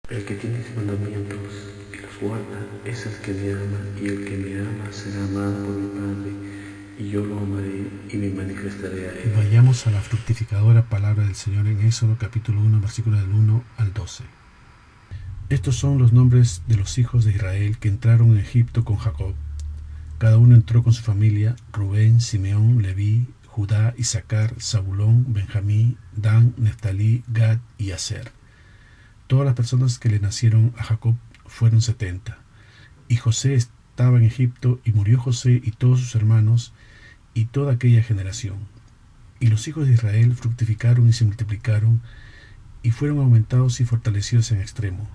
El que tiene mis mandamientos y los guarda, es el que me ama, y el que me ama será amado por mi Padre, y yo lo amaré y me manifestaré a él. Vayamos a la fructificadora palabra del Señor en Éxodo capítulo 1, versículos del 1 al 12. Estos son los nombres de los hijos de Israel que entraron en Egipto con Jacob. Cada uno entró con su familia: Rubén, Simeón, Leví, Judá, Isaacar, Zabulón, Benjamín, Dan, Neftalí, Gad y Aser. Todas las personas que le nacieron a Jacob fueron 70. Y José estaba en Egipto, y murió José y todos sus hermanos y toda aquella generación. Y los hijos de Israel fructificaron y se multiplicaron, y fueron aumentados y fortalecidos en extremo.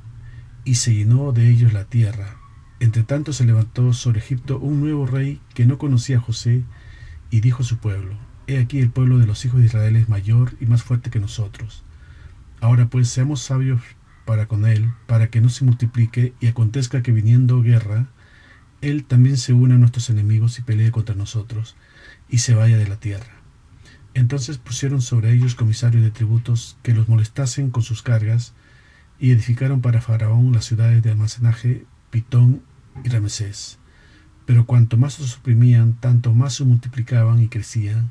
Y se llenó de ellos la tierra. Entre tanto se levantó sobre Egipto un nuevo rey que no conocía a José, y dijo a su pueblo: He aquí el pueblo de los hijos de Israel es mayor y más fuerte que nosotros. Ahora pues seamos sabios para con él, para que no se multiplique, y acontezca que viniendo guerra, él también se una a nuestros enemigos y pelee contra nosotros, y se vaya de la tierra. Entonces pusieron sobre ellos comisarios de tributos que los molestasen con sus cargas, y edificaron para Faraón las ciudades de almacenaje, Pitón y Ramesés. Pero cuanto más los oprimían, tanto más se multiplicaban y crecían,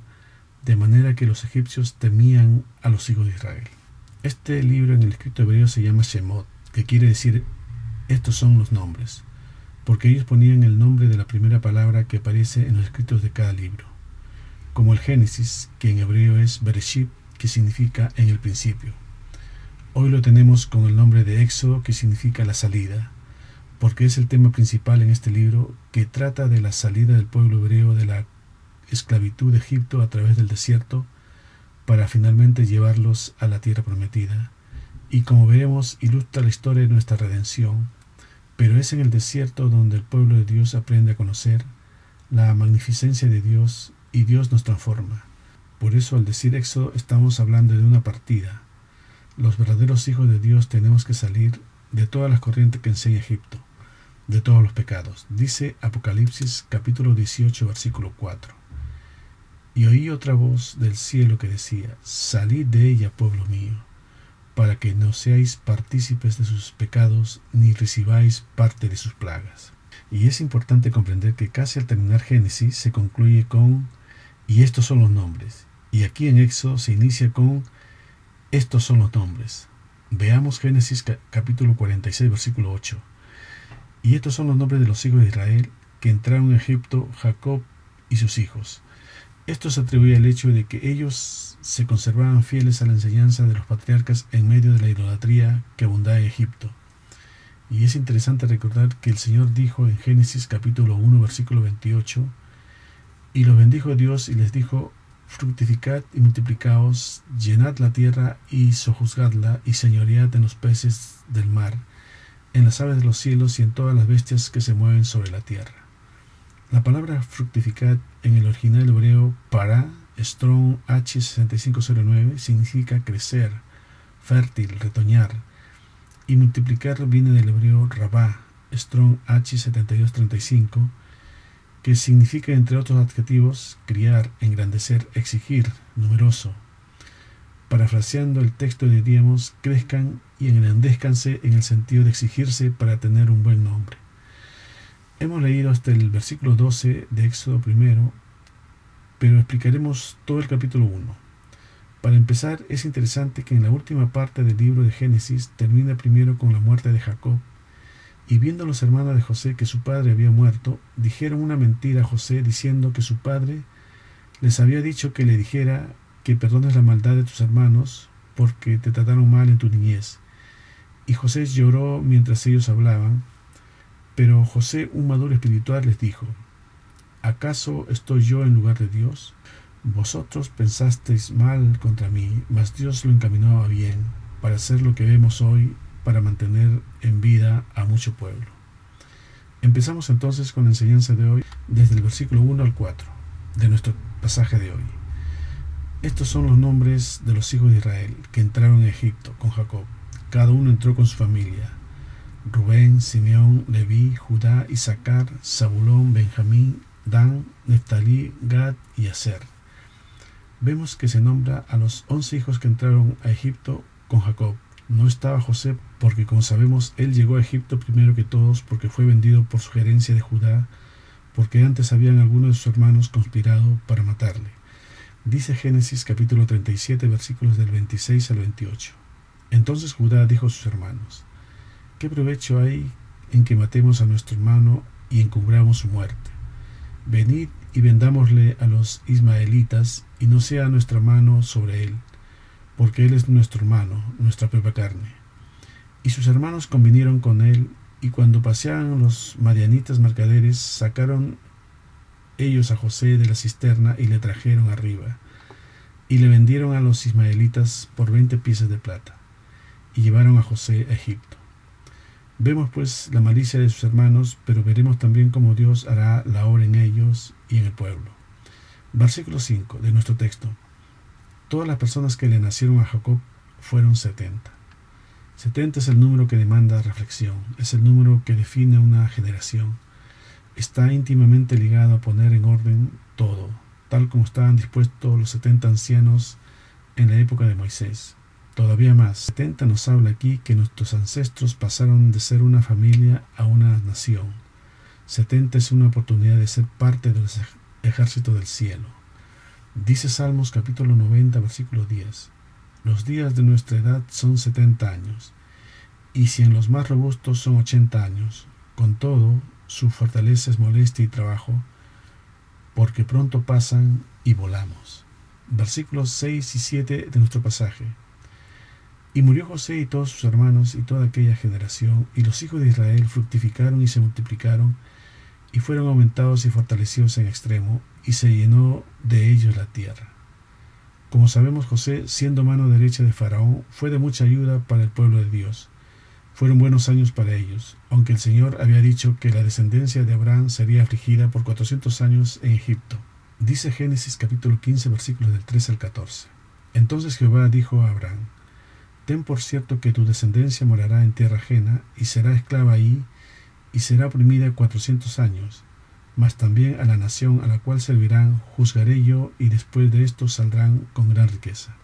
de manera que los egipcios temían a los hijos de Israel. Este libro en el escrito hebreo se llama Shemot, que quiere decir estos son los nombres, porque ellos ponían el nombre de la primera palabra que aparece en los escritos de cada libro, como el Génesis, que en hebreo es Bereshit, que significa en el principio. Hoy lo tenemos con el nombre de Éxodo, que significa la salida, porque es el tema principal en este libro, que trata de la salida del pueblo hebreo de la esclavitud de Egipto a través del desierto, para finalmente llevarlos a la tierra prometida. Y como veremos, ilustra la historia de nuestra redención, pero es en el desierto donde el pueblo de Dios aprende a conocer la magnificencia de Dios, y Dios nos transforma. Por eso al decir Éxodo estamos hablando de una partida. Los verdaderos hijos de Dios tenemos que salir de todas las corrientes que enseña Egipto, de todos los pecados. Dice Apocalipsis capítulo 18, versículo 4. Y oí otra voz del cielo que decía: Salid de ella, pueblo mío, para que no seáis partícipes de sus pecados, ni recibáis parte de sus plagas. Y es importante comprender que casi al terminar Génesis se concluye con: y estos son los nombres. Y aquí en Éxodo se inicia con: estos son los nombres. Veamos Génesis capítulo 46, versículo 8. Y estos son los nombres de los hijos de Israel que entraron a Egipto, Jacob y sus hijos. Esto se atribuye al hecho de que ellos se conservaban fieles a la enseñanza de los patriarcas en medio de la idolatría que abundaba en Egipto. Y es interesante recordar que el Señor dijo en Génesis capítulo 1, versículo 28, y los bendijo Dios y les dijo: fructificad y multiplicaos, llenad la tierra y sojuzgadla, y señoread en los peces del mar, en las aves de los cielos y en todas las bestias que se mueven sobre la tierra. La palabra fructificad en el original hebreo para, Strong H6509, significa crecer, fértil, retoñar, y multiplicar viene del hebreo rabá, Strong H7235, que significa, entre otros adjetivos, criar, engrandecer, exigir, numeroso. Parafraseando el texto diríamos: crezcan y engrandézcanse, en el sentido de exigirse para tener un buen nombre. Hemos leído hasta el versículo 12 de Éxodo primero, pero explicaremos todo el capítulo 1. Para empezar, es interesante que en la última parte del libro de Génesis termina primero con la muerte de Jacob, y viendo los hermanos de José que su padre había muerto, dijeron una mentira a José diciendo que su padre les había dicho que le dijera que perdones la maldad de tus hermanos porque te trataron mal en tu niñez. Y José lloró mientras ellos hablaban. Pero José, un maduro espiritual, les dijo: ¿acaso estoy yo en lugar de Dios? Vosotros pensasteis mal contra mí, mas Dios lo encaminó a bien, para hacer lo que vemos hoy, para mantener en vida a mucho pueblo. Empezamos entonces con la enseñanza de hoy, desde el versículo 1 al 4, de nuestro pasaje de hoy. Estos son los nombres de los hijos de Israel que entraron en Egipto con Jacob. Cada uno entró con su familia: Rubén, Simeón, Leví, Judá, Isaacar, Zabulón, Benjamín, Dan, Neftalí, Gad y Aser. Vemos que se nombra a los 11 hijos que entraron a Egipto con Jacob, No estaba José porque, como sabemos, él llegó a Egipto primero que todos porque fue vendido por sugerencia de Judá, porque antes habían algunos de sus hermanos conspirado para matarle. Dice Génesis capítulo 37 versículos del 26 al 28. Entonces Judá dijo a sus hermanos: ¿qué provecho hay en que matemos a nuestro hermano y encubramos su muerte? Venid y vendámosle a los ismaelitas, y no sea nuestra mano sobre él, porque él es nuestro hermano, nuestra propia carne. Y sus hermanos convinieron con él, y cuando paseaban los madianitas mercaderes, sacaron ellos a José de la cisterna y le trajeron arriba, y le vendieron a los ismaelitas por 20 piezas de plata, y llevaron a José a Egipto. Vemos pues la malicia de sus hermanos, pero veremos también cómo Dios hará la obra en ellos y en el pueblo. Versículo 5 de nuestro texto. Todas las personas que le nacieron a Jacob fueron 70. 70 es el número que demanda reflexión, es el número que define una generación. Está íntimamente ligado a poner en orden todo, tal como estaban dispuestos los 70 ancianos en la época de Moisés. Todavía más, 70 nos habla aquí que nuestros ancestros pasaron de ser una familia a una nación. 70 es una oportunidad de ser parte del ejército del cielo. Dice Salmos capítulo 90 versículo 10. Los días de nuestra edad son 70 años, y si en los más robustos son 80 años. Con todo, su fortaleza es molestia y trabajo, porque pronto pasan y volamos. Versículos 6 y 7 de nuestro pasaje. Y murió José y todos sus hermanos y toda aquella generación, y los hijos de Israel fructificaron y se multiplicaron, y fueron aumentados y fortalecidos en extremo, y se llenó de ellos la tierra. Como sabemos, José, siendo mano derecha de Faraón, fue de mucha ayuda para el pueblo de Dios. Fueron buenos años para ellos, aunque el Señor había dicho que la descendencia de Abraham sería afligida por 400 años en Egipto. Dice Génesis capítulo 15 versículos del 13 al 14. Entonces Jehová dijo a Abraham: ten por cierto que tu descendencia morará en tierra ajena, y será esclava ahí, y será oprimida 400 años. Mas también a la nación a la cual servirán juzgaré yo, y después de esto saldrán con gran riqueza.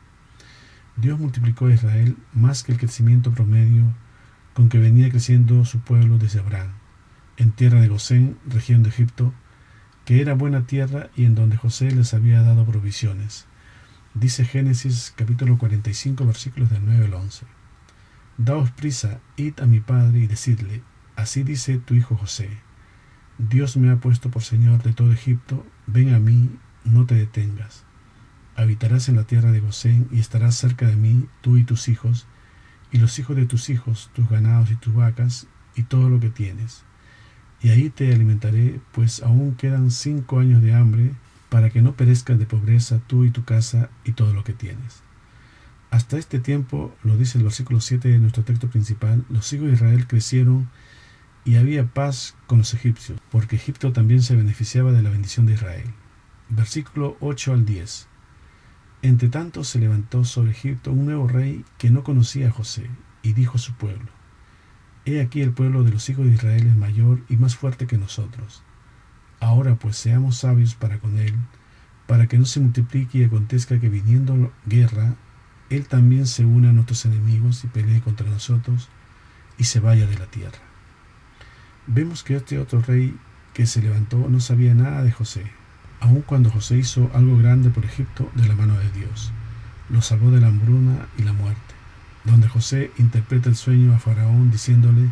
Dios multiplicó a Israel más que el crecimiento promedio con que venía creciendo su pueblo desde Abraham, en tierra de Gosén, región de Egipto, que era buena tierra y en donde José les había dado provisiones. Dice Génesis capítulo 45 versículos del 9 al 11. Daos prisa, id a mi padre y decidle: así dice tu hijo José: Dios me ha puesto por señor de todo Egipto, ven a mí, no te detengas. Habitarás en la tierra de Gosén y estarás cerca de mí, tú y tus hijos, y los hijos de tus hijos, tus ganados y tus vacas, y todo lo que tienes. Y ahí te alimentaré, pues aún quedan 5 años de hambre, para que no perezcas de pobreza tú y tu casa y todo lo que tienes. Hasta este tiempo, lo dice el versículo 7 de nuestro texto principal, los hijos de Israel crecieron y había paz con los egipcios, porque Egipto también se beneficiaba de la bendición de Israel. Versículo 8 al 10. Entre tanto se levantó sobre Egipto un nuevo rey que no conocía a José, y dijo a su pueblo: he aquí el pueblo de los hijos de Israel es mayor y más fuerte que nosotros. Ahora pues seamos sabios para con él, para que no se multiplique y acontezca que viniendo guerra, él también se una a nuestros enemigos y pelee contra nosotros y se vaya de la tierra. Vemos que este otro rey que se levantó no sabía nada de José, aun cuando José hizo algo grande por Egipto de la mano de Dios. Lo salvó de la hambruna y la muerte, donde José interpreta el sueño a Faraón diciéndole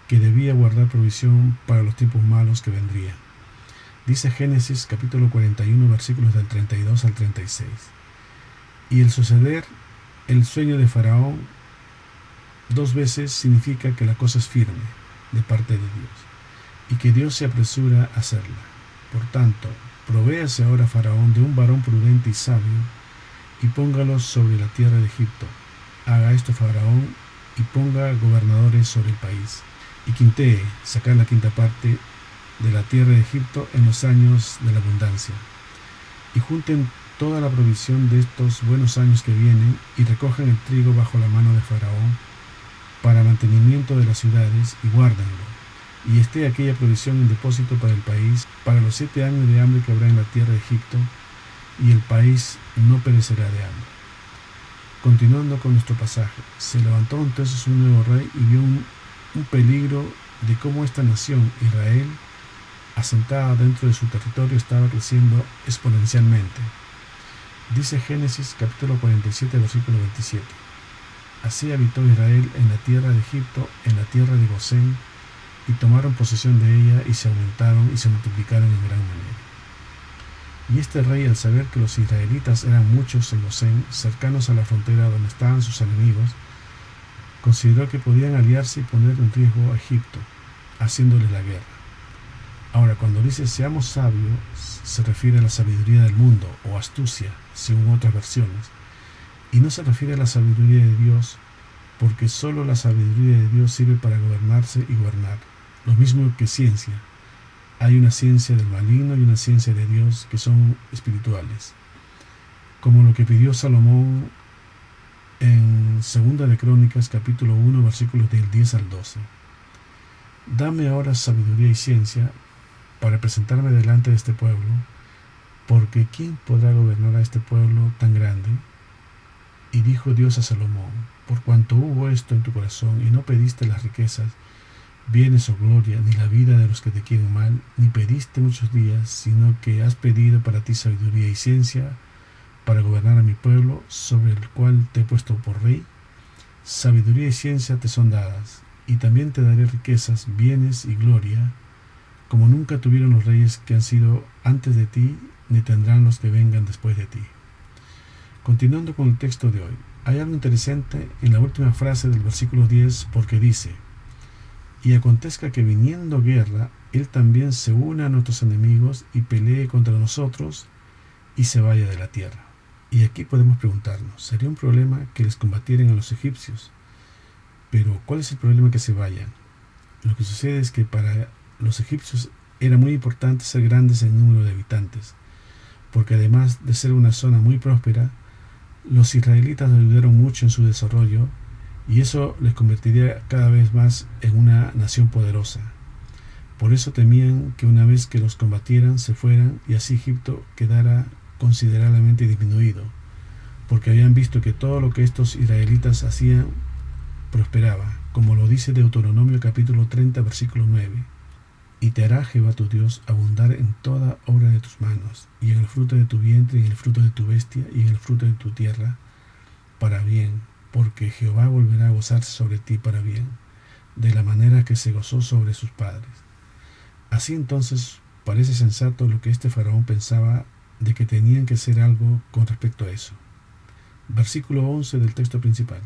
que debía guardar provisión para los tiempos malos que vendrían. Dice Génesis capítulo 41 versículos del 32 al 36. Y el suceder el sueño de Faraón 2 veces significa que la cosa es firme de parte de Dios, y que Dios se apresura a hacerla. Por tanto, provéase ahora Faraón de un varón prudente y sabio, y póngalo sobre la tierra de Egipto. Haga esto Faraón, y ponga gobernadores sobre el país, y quintee, sacar la quinta parte de la tierra de Egipto en los años de la abundancia, y junten toda la provisión de estos buenos años que vienen, y recojan el trigo bajo la mano de Faraón para mantenimiento de las ciudades, y guárdenlo, y esté aquella provisión en depósito para el país, para los 7 años de hambre que habrá en la tierra de Egipto, y el país no perecerá de hambre. Continuando con nuestro pasaje, se levantó entonces un nuevo rey y vio un peligro de cómo esta nación, Israel, asentada dentro de su territorio, estaba creciendo exponencialmente. Dice Génesis capítulo 47, versículo 27. Así habitó Israel en la tierra de Egipto, en la tierra de Gosén, y tomaron posesión de ella, y se aumentaron y se multiplicaron en gran manera. Y este rey, al saber que los israelitas eran muchos en Gosén, cercanos a la frontera donde estaban sus enemigos, consideró que podían aliarse y poner en riesgo a Egipto, haciéndoles la guerra. Ahora, cuando dice seamos sabios, se refiere a la sabiduría del mundo, o astucia, según otras versiones, y no se refiere a la sabiduría de Dios, porque solo la sabiduría de Dios sirve para gobernarse y gobernar, lo mismo que ciencia. Hay una ciencia del maligno y una ciencia de Dios que son espirituales, como lo que pidió Salomón en 2 de Crónicas capítulo 1 versículos del 10 al 12. Dame ahora sabiduría y ciencia para presentarme delante de este pueblo, porque ¿quién podrá gobernar a este pueblo tan grande? Y dijo Dios a Salomón: por cuanto hubo esto en tu corazón y no pediste las riquezas, bienes o gloria, ni la vida de los que te quieren mal, ni pediste muchos días, sino que has pedido para ti sabiduría y ciencia para gobernar a mi pueblo, sobre el cual te he puesto por rey, sabiduría y ciencia te son dadas, y también te daré riquezas, bienes y gloria, como nunca tuvieron los reyes que han sido antes de ti, ni tendrán los que vengan después de ti. Continuando con el texto de hoy, hay algo interesante en la última frase del versículo 10, porque dice: y acontezca que viniendo guerra, él también se una a nuestros enemigos y pelee contra nosotros y se vaya de la tierra. Y aquí podemos preguntarnos, ¿sería un problema que les combatieran a los egipcios? Pero ¿cuál es el problema que se vayan? Lo que sucede es que para los egipcios era muy importante ser grandes en número de habitantes, porque además de ser una zona muy próspera, los israelitas ayudaron mucho en su desarrollo, y eso les convertiría cada vez más en una nación poderosa. Por eso temían que una vez que los combatieran se fueran, y así Egipto quedara considerablemente disminuido, porque habían visto que todo lo que estos israelitas hacían prosperaba, como lo dice Deuteronomio capítulo 30 versículo 9: y te hará Jehová tu Dios abundar en toda obra de tus manos, y en el fruto de tu vientre, y en el fruto de tu bestia, y en el fruto de tu tierra, para bien, porque Jehová volverá a gozarse sobre ti para bien, de la manera que se gozó sobre sus padres. Así entonces parece sensato lo que este faraón pensaba de que tenían que hacer algo con respecto a eso. Versículo 11 del texto principal.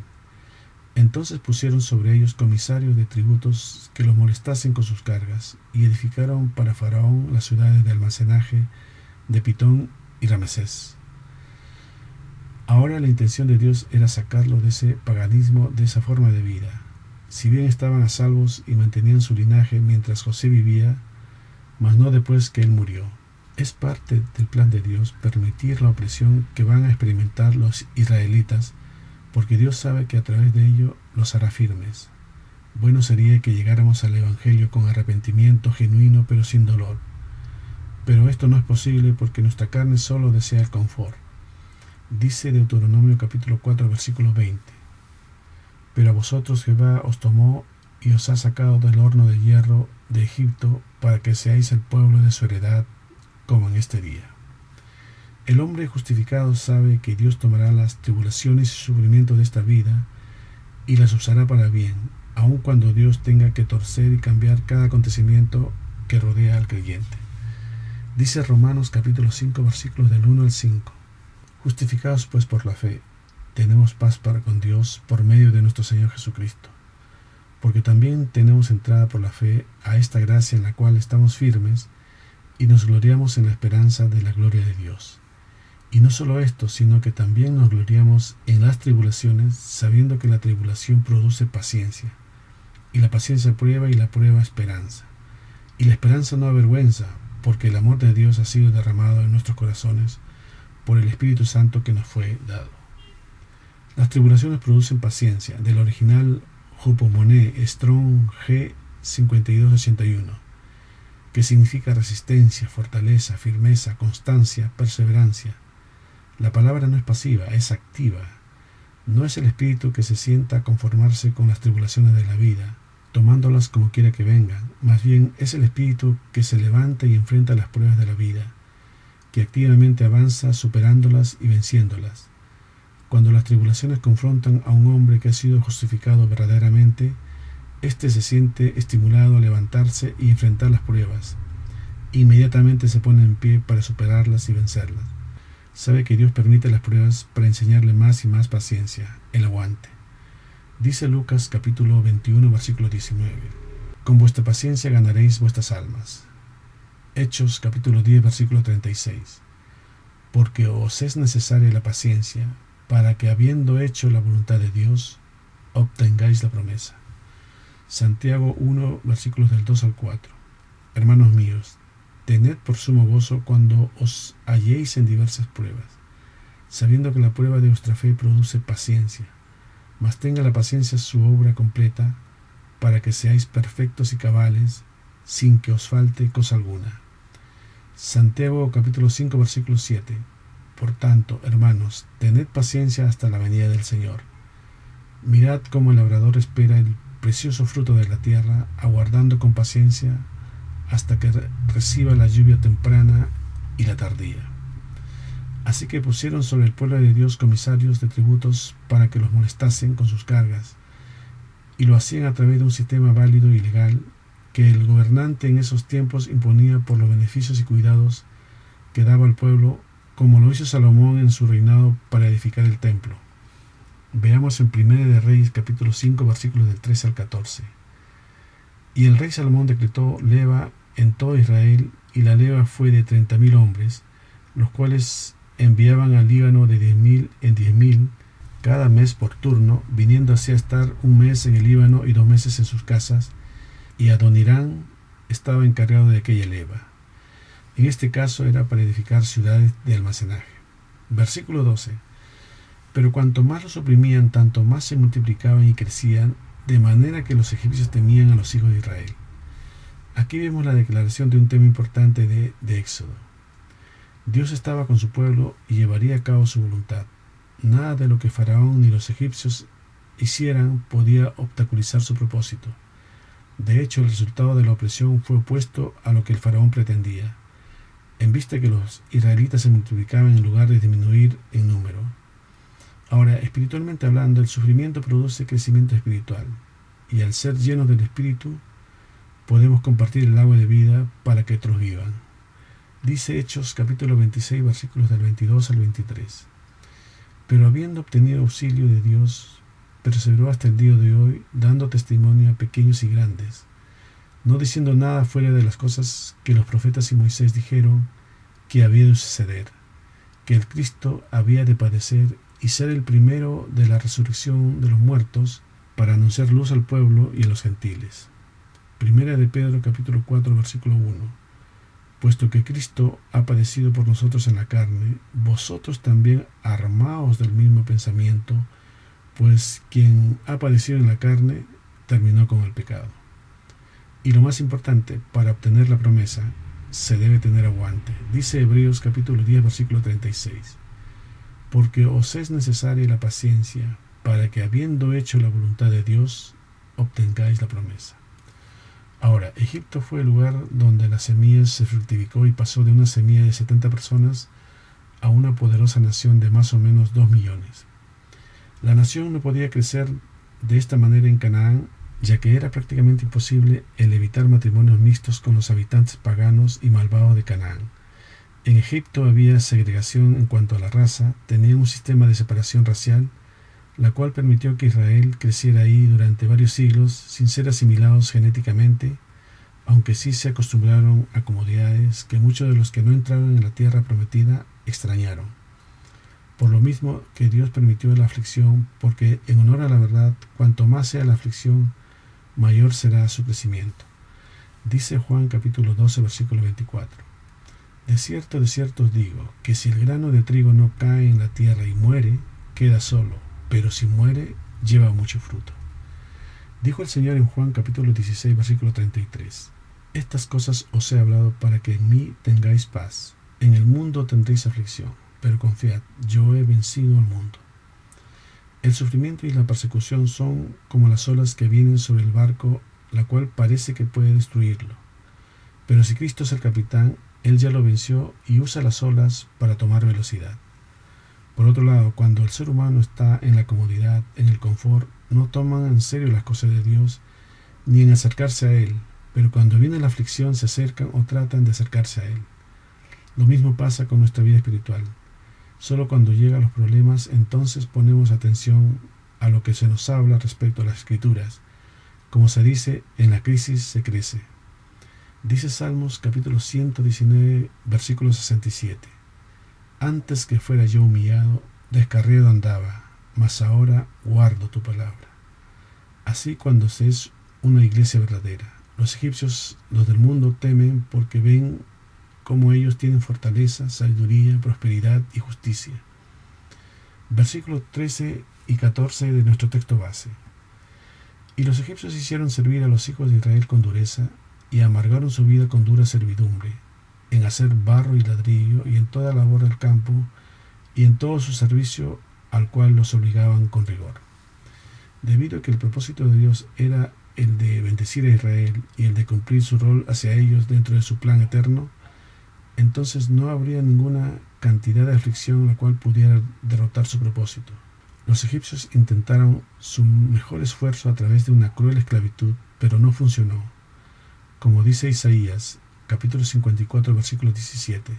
Entonces pusieron sobre ellos comisarios de tributos que los molestasen con sus cargas, y edificaron para Faraón las ciudades de almacenaje de Pitón y Ramesés. Ahora la intención de Dios era sacarlo de ese paganismo, de esa forma de vida. Si bien estaban a salvos y mantenían su linaje mientras José vivía, mas no después que él murió. Es parte del plan de Dios permitir la opresión que van a experimentar los israelitas, porque Dios sabe que a través de ello los hará firmes. Bueno sería que llegáramos al Evangelio con arrepentimiento genuino pero sin dolor. Pero esto no es posible porque nuestra carne solo desea el confort. Dice Deuteronomio capítulo 4 versículo 20: pero a vosotros Jehová os tomó y os ha sacado del horno de hierro de Egipto para que seáis el pueblo de su heredad, como en este día. El hombre justificado sabe que Dios tomará las tribulaciones y sufrimientos de esta vida y las usará para bien, aun cuando Dios tenga que torcer y cambiar cada acontecimiento que rodea al creyente. Dice Romanos capítulo 5 versículos del 1 al 5: justificados pues por la fe, tenemos paz para con Dios por medio de nuestro Señor Jesucristo, porque también tenemos entrada por la fe a esta gracia en la cual estamos firmes y nos gloriamos en la esperanza de la gloria de Dios. Y no solo esto, sino que también nos gloriamos en las tribulaciones, sabiendo que la tribulación produce paciencia, y la paciencia prueba, y la prueba esperanza. Y la esperanza no avergüenza, porque el amor de Dios ha sido derramado en nuestros corazones por el Espíritu Santo que nos fue dado. Las tribulaciones producen paciencia, del original Hupomone, Strong G 5281, que significa resistencia, fortaleza, firmeza, constancia, perseverancia. La palabra no es pasiva, es activa. No es el espíritu que se sienta a conformarse con las tribulaciones de la vida, tomándolas como quiera que vengan. Más bien es el espíritu que se levanta y enfrenta las pruebas de la vida, que activamente avanza superándolas y venciéndolas. Cuando las tribulaciones confrontan a un hombre que ha sido justificado verdaderamente, éste se siente estimulado a levantarse y enfrentar las pruebas. Inmediatamente se pone en pie para superarlas y vencerlas. Sabe que Dios permite las pruebas para enseñarle más y más paciencia, el aguante. Dice Lucas capítulo 21, versículo 19. Con vuestra paciencia ganaréis vuestras almas. Hechos capítulo 10, versículo 36. Porque os es necesaria la paciencia, para que habiendo hecho la voluntad de Dios, obtengáis la promesa. Santiago 1, versículos del 2 al 4. Hermanos míos, tened por sumo gozo cuando os halléis en diversas pruebas, sabiendo que la prueba de vuestra fe produce paciencia, mas tenga la paciencia su obra completa, para que seáis perfectos y cabales, sin que os falte cosa alguna. Santiago capítulo 5, versículo 7. Por tanto, hermanos, tened paciencia hasta la venida del Señor. Mirad cómo el labrador espera el precioso fruto de la tierra, aguardando con paciencia hasta que reciba la lluvia temprana y la tardía. Así que pusieron sobre el pueblo de Dios comisarios de tributos para que los molestasen con sus cargas, y lo hacían a través de un sistema válido y legal que el gobernante en esos tiempos imponía por los beneficios y cuidados que daba al pueblo, como lo hizo Salomón en su reinado para edificar el templo. Veamos en 1 de Reyes capítulo 5 versículos del 13 al 14. Y el rey Salomón decretó leva en todo Israel, y la leva fue de 30,000 hombres, los cuales enviaban al Líbano de 10,000 en 10,000 cada mes por turno, viniendo así a estar un mes en el Líbano y 2 meses en sus casas, y Adonirán estaba encargado de aquella leva. En este caso era para edificar ciudades de almacenaje. Versículo 12. Pero cuanto más los oprimían, tanto más se multiplicaban y crecían, de manera que los egipcios temían a los hijos de Israel. Aquí vemos la declaración de un tema importante de Éxodo. Dios estaba con su pueblo y llevaría a cabo su voluntad. Nada de lo que Faraón ni los egipcios hicieran podía obstaculizar su propósito. De hecho, el resultado de la opresión fue opuesto a lo que el Faraón pretendía, en vista que los israelitas se multiplicaban en lugar de disminuir en número. Ahora, espiritualmente hablando, el sufrimiento produce crecimiento espiritual, y al ser llenos del Espíritu, podemos compartir el agua de vida para que otros vivan. Dice Hechos capítulo 26, versículos del 22 al 23. Pero habiendo obtenido auxilio de Dios, perseveró hasta el día de hoy, dando testimonio a pequeños y grandes, no diciendo nada fuera de las cosas que los profetas y Moisés dijeron que había de suceder, que el Cristo había de padecer y ser el primero de la resurrección de los muertos, para anunciar luz al pueblo y a los gentiles. Primera de Pedro capítulo 4 versículo 1. Puesto que Cristo ha padecido por nosotros en la carne, vosotros también armaos del mismo pensamiento, pues quien ha padecido en la carne terminó con el pecado. Y lo más importante, para obtener la promesa, se debe tener aguante. Dice Hebreos capítulo 10 versículo 36. Porque os es necesaria la paciencia, para que habiendo hecho la voluntad de Dios, obtengáis la promesa. Ahora, Egipto fue el lugar donde la semilla se fructificó y pasó de una semilla de 70 personas a una poderosa nación de más o menos 2 millones. La nación no podía crecer de esta manera en Canaán, ya que era prácticamente imposible el evitar matrimonios mixtos con los habitantes paganos y malvados de Canaán. En Egipto había segregación en cuanto a la raza, tenían un sistema de separación racial, la cual permitió que Israel creciera ahí durante varios siglos sin ser asimilados genéticamente, aunque sí se acostumbraron a comodidades que muchos de los que no entraron en la tierra prometida extrañaron. Por lo mismo que Dios permitió la aflicción, porque en honor a la verdad, cuanto más sea la aflicción, mayor será su crecimiento. Dice Juan capítulo 12 versículo 24. De cierto os digo, que si el grano de trigo no cae en la tierra y muere, queda solo, pero si muere, lleva mucho fruto. Dijo el Señor en Juan capítulo 16 versículo 33. Estas cosas os he hablado para que en mí tengáis paz. En el mundo tendréis aflicción, pero confiad, yo he vencido al mundo. El sufrimiento y la persecución son como las olas que vienen sobre el barco, la cual parece que puede destruirlo. Pero si Cristo es el capitán, Él ya lo venció y usa las olas para tomar velocidad. Por otro lado, cuando el ser humano está en la comodidad, en el confort, no toman en serio las cosas de Dios ni en acercarse a Él, pero cuando viene la aflicción se acercan o tratan de acercarse a Él. Lo mismo pasa con nuestra vida espiritual. Solo cuando llegan los problemas, entonces ponemos atención a lo que se nos habla respecto a las Escrituras. Como se dice, en la crisis se crece. Dice Salmos capítulo 119, versículo 67. Antes que fuera yo humillado, descarriado andaba, mas ahora guardo tu palabra. Así cuando se es una iglesia verdadera. Los egipcios, los del mundo, temen porque ven cómo ellos tienen fortaleza, sabiduría, prosperidad y justicia. Versículos 13 y 14 de nuestro texto base. Y los egipcios hicieron servir a los hijos de Israel con dureza, y amargaron su vida con dura servidumbre, en hacer barro y ladrillo, y en toda labor del campo, y en todo su servicio al cual los obligaban con rigor. Debido a que el propósito de Dios era el de bendecir a Israel y el de cumplir su rol hacia ellos dentro de su plan eterno, entonces no habría ninguna cantidad de aflicción la cual pudiera derrotar su propósito. Los egipcios intentaron su mejor esfuerzo a través de una cruel esclavitud, pero no funcionó. Como dice Isaías, capítulo 54, versículo 17,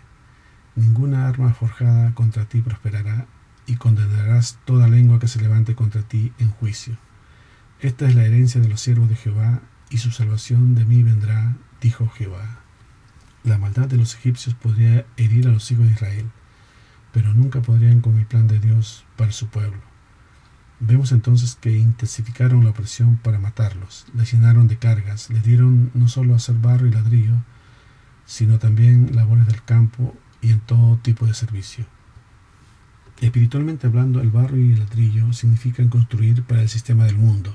ninguna arma forjada contra ti prosperará, y condenarás toda lengua que se levante contra ti en juicio. Esta es la herencia de los siervos de Jehová, y su salvación de mí vendrá, dijo Jehová. La maldad de los egipcios podría herir a los hijos de Israel, pero nunca podrían con el plan de Dios para su pueblo. Vemos entonces que intensificaron la opresión para matarlos, les llenaron de cargas, les dieron no solo hacer barro y ladrillo, sino también labores del campo y en todo tipo de servicio. Espiritualmente hablando, el barro y el ladrillo significan construir para el sistema del mundo,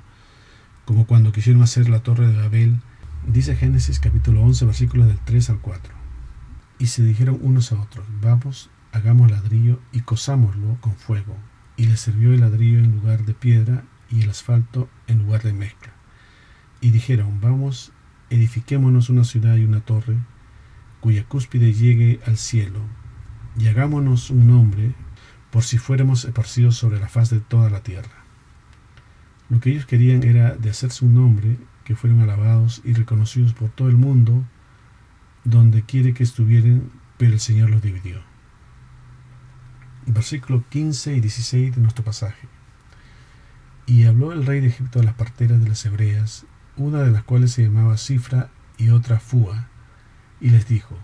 como cuando quisieron hacer la torre de Babel. Dice Génesis capítulo 11, versículos del 3 al 4. Y se dijeron unos a otros, vamos, hagamos ladrillo y cosámoslo con fuego. Y les sirvió el ladrillo en lugar de piedra y el asfalto en lugar de mezcla. Y dijeron, vamos, edifiquémonos una ciudad y una torre, cuya cúspide llegue al cielo, y hagámonos un nombre, por si fuéramos esparcidos sobre la faz de toda la tierra. Lo que ellos querían era de hacerse un nombre, que fueran alabados y reconocidos por todo el mundo, donde quiere que estuvieran, pero el Señor los dividió. Versículos 15 y 16 de nuestro pasaje. Y habló el rey de Egipto a las parteras de las hebreas, una de las cuales se llamaba Cifra y otra Fua, y les dijo,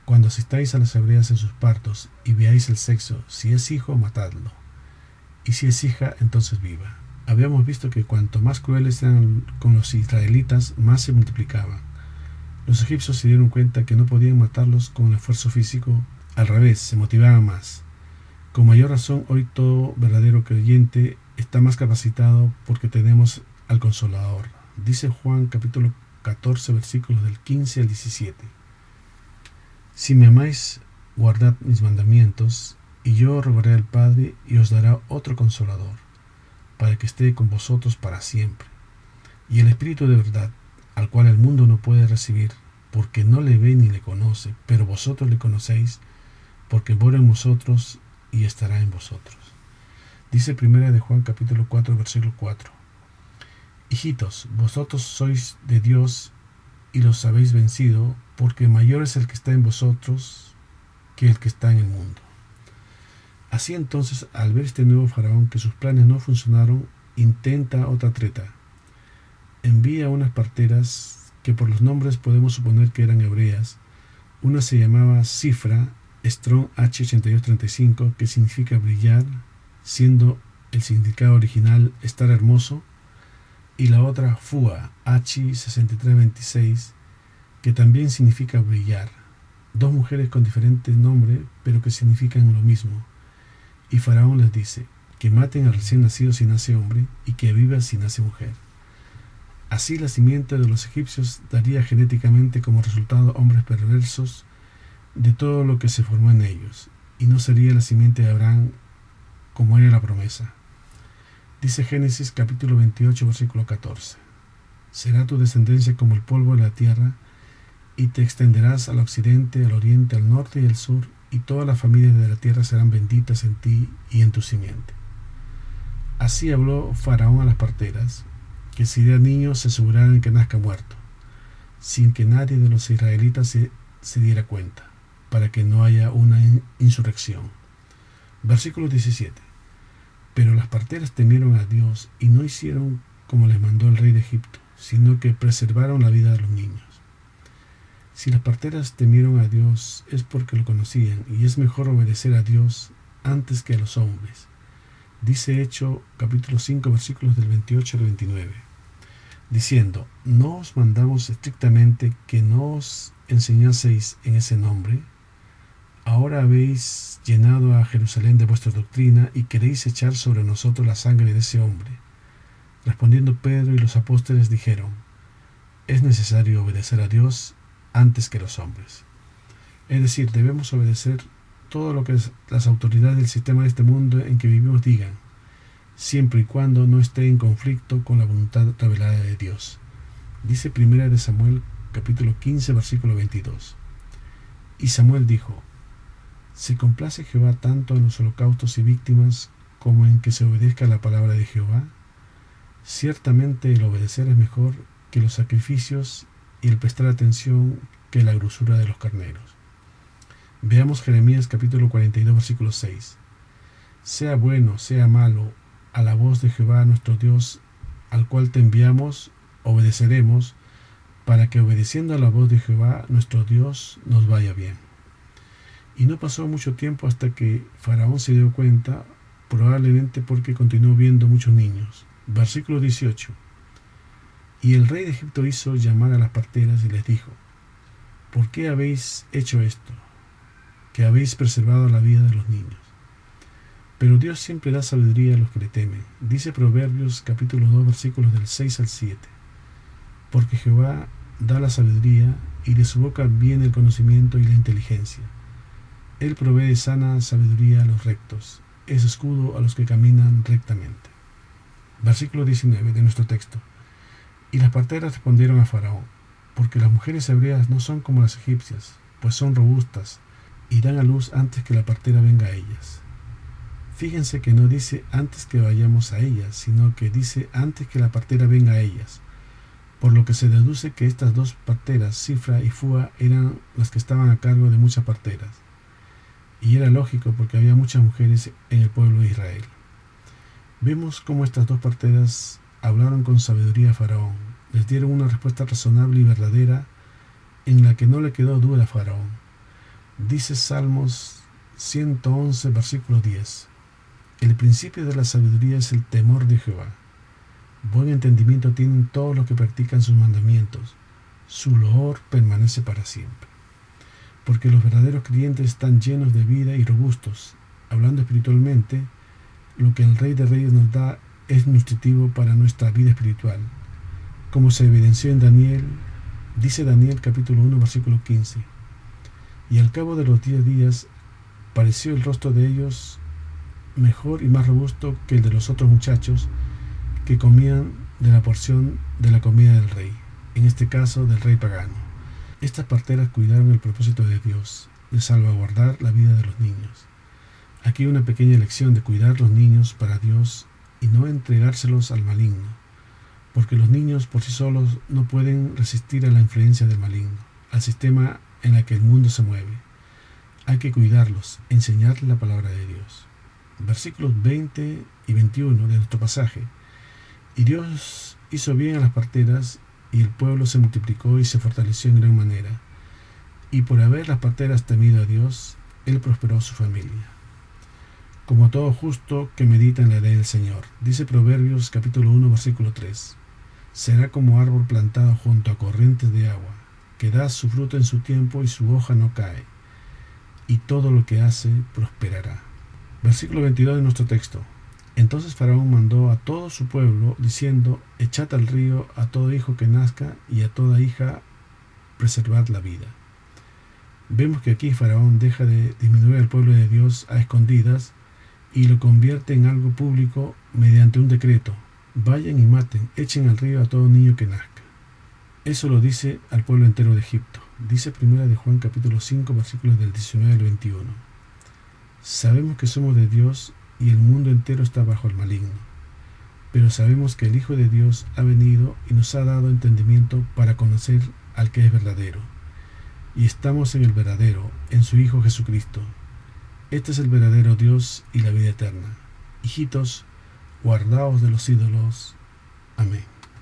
cuando asistáis a las hebreas en sus partos y veáis el sexo, si es hijo, matadlo, y si es hija, entonces viva. Habíamos visto que cuanto más crueles eran con los israelitas, más se multiplicaban. Los egipcios se dieron cuenta que no podían matarlos con el esfuerzo físico, al revés, se motivaban más. Con mayor razón, hoy todo verdadero creyente está más capacitado porque tenemos al Consolador. Dice Juan capítulo 14, versículos del 15 al 17. Si me amáis, guardad mis mandamientos, y yo rogaré al Padre y os dará otro Consolador, para que esté con vosotros para siempre. Y el Espíritu de verdad, al cual el mundo no puede recibir, porque no le ve ni le conoce, pero vosotros le conocéis, porque mora en vosotros y estará en vosotros. Dice primera de Juan capítulo 4, versículo 4. Hijitos, vosotros sois de Dios y los habéis vencido, porque mayor es el que está en vosotros que el que está en el mundo. Así entonces, al ver este nuevo faraón que sus planes no funcionaron, intenta otra treta. Envía unas parteras que por los nombres podemos suponer que eran hebreas. Una se llamaba Cifra, Strong H8235, que significa brillar, siendo el significado original estar hermoso, y la otra Fua, H6326, que también significa brillar. Dos mujeres con diferentes nombres, pero que significan lo mismo. Y Faraón les dice, que maten al recién nacido si nace hombre, y que viva si nace mujer. Así la simiente de los egipcios daría genéticamente como resultado hombres perversos de todo lo que se formó en ellos, y no sería la simiente de Abraham como era la promesa. Dice Génesis capítulo 28, versículo 14. Será tu descendencia como el polvo de la tierra, y te extenderás al occidente, al oriente, al norte y al sur, y todas las familias de la tierra serán benditas en ti y en tu simiente. Así habló Faraón a las parteras, que si da niños se aseguraran que nazca muerto, sin que nadie de los israelitas se diera cuenta, para que no haya una insurrección. Versículo 17. Pero las parteras temieron a Dios y no hicieron como les mandó el rey de Egipto, sino que preservaron la vida de los niños. Si las parteras temieron a Dios es porque lo conocían, y es mejor obedecer a Dios antes que a los hombres. Dice Hechos capítulo 5 versículos del 28 al 29, diciendo: ¿No os mandamos estrictamente que no os enseñaseis en ese nombre? Ahora habéis llenado a Jerusalén de vuestra doctrina y queréis echar sobre nosotros la sangre de ese hombre. Respondiendo Pedro y los apóstoles dijeron: es necesario obedecer a Dios antes que los hombres. Es decir, debemos obedecer todo lo que las autoridades del sistema de este mundo en que vivimos digan, siempre y cuando no esté en conflicto con la voluntad revelada de Dios. Dice 1 Samuel capítulo 15 versículo 22. Y Samuel dijo: ¿se complace Jehová tanto en los holocaustos y víctimas como en que se obedezca la palabra de Jehová? Ciertamente el obedecer es mejor que los sacrificios y el prestar atención que la grosura de los carneros. Veamos Jeremías capítulo 42 versículo 6. Sea bueno, sea malo, a la voz de Jehová nuestro Dios, al cual te enviamos, obedeceremos, para que obedeciendo a la voz de Jehová nuestro Dios nos vaya bien. Y no pasó mucho tiempo hasta que Faraón se dio cuenta, probablemente porque continuó viendo muchos niños. Versículo 18. Y el rey de Egipto hizo llamar a las parteras y les dijo: ¿por qué habéis hecho esto? Que habéis preservado la vida de los niños. Pero Dios siempre da sabiduría a los que le temen. Dice Proverbios capítulo 2 versículos del 6 al 7. Porque Jehová da la sabiduría, y de su boca viene el conocimiento y la inteligencia. Él provee sana sabiduría a los rectos, es escudo a los que caminan rectamente. Versículo 19 de nuestro texto. Y las parteras respondieron a Faraón: porque las mujeres hebreas no son como las egipcias, pues son robustas, y dan a luz antes que la partera venga a ellas. Fíjense que no dice antes que vayamos a ellas, sino que dice antes que la partera venga a ellas, por lo que se deduce que estas dos parteras, Cifra y Fúa, eran las que estaban a cargo de muchas parteras. Y era lógico porque había muchas mujeres en el pueblo de Israel. Vemos cómo estas dos parteras hablaron con sabiduría a Faraón, les dieron una respuesta razonable y verdadera en la que no le quedó duda a Faraón. Dice Salmos 111 versículo 10: el principio de la sabiduría es el temor de Jehová. Buen entendimiento tienen todos los que practican sus mandamientos, su loor permanece para siempre. Porque los verdaderos creyentes están llenos de vida y robustos. Hablando espiritualmente, lo que el Rey de Reyes nos da es nutritivo para nuestra vida espiritual, como se evidenció en Daniel. Dice Daniel capítulo 1 versículo 15: y al cabo de los 10 días pareció el rostro de ellos mejor y más robusto que el de los otros muchachos que comían de la porción de la comida del rey, en este caso del rey pagano. Estas parteras cuidaron el propósito de Dios, de salvaguardar la vida de los niños. Aquí una pequeña lección de cuidar los niños para Dios y no entregárselos al maligno, porque los niños por sí solos no pueden resistir a la influencia del maligno, al sistema en el que el mundo se mueve. Hay que cuidarlos, enseñarles la palabra de Dios. Versículos 20 y 21 de nuestro pasaje. Y Dios hizo bien a las parteras, y el pueblo se multiplicó y se fortaleció en gran manera. Y por haber las parteras temido a Dios, Él prosperó su familia. Como todo justo que medita en la ley del Señor. Dice Proverbios capítulo 1 versículo 3. Será como árbol plantado junto a corrientes de agua, que da su fruto en su tiempo y su hoja no cae, y todo lo que hace prosperará. Versículo 22 de nuestro texto. Entonces Faraón mandó a todo su pueblo, diciendo: echad al río a todo hijo que nazca, y a toda hija preservad la vida. Vemos que aquí Faraón deja de disminuir al pueblo de Dios a escondidas y lo convierte en algo público mediante un decreto. Vayan y maten, echen al río a todo niño que nazca. Eso lo dice al pueblo entero de Egipto. Dice 1 de Juan capítulo 5 versículos del 19 al 21. Sabemos que somos de Dios y el mundo entero está bajo el maligno. Pero sabemos que el Hijo de Dios ha venido y nos ha dado entendimiento para conocer al que es verdadero. Y estamos en el verdadero, en su Hijo Jesucristo. Este es el verdadero Dios y la vida eterna. Hijitos, guardaos de los ídolos. Amén.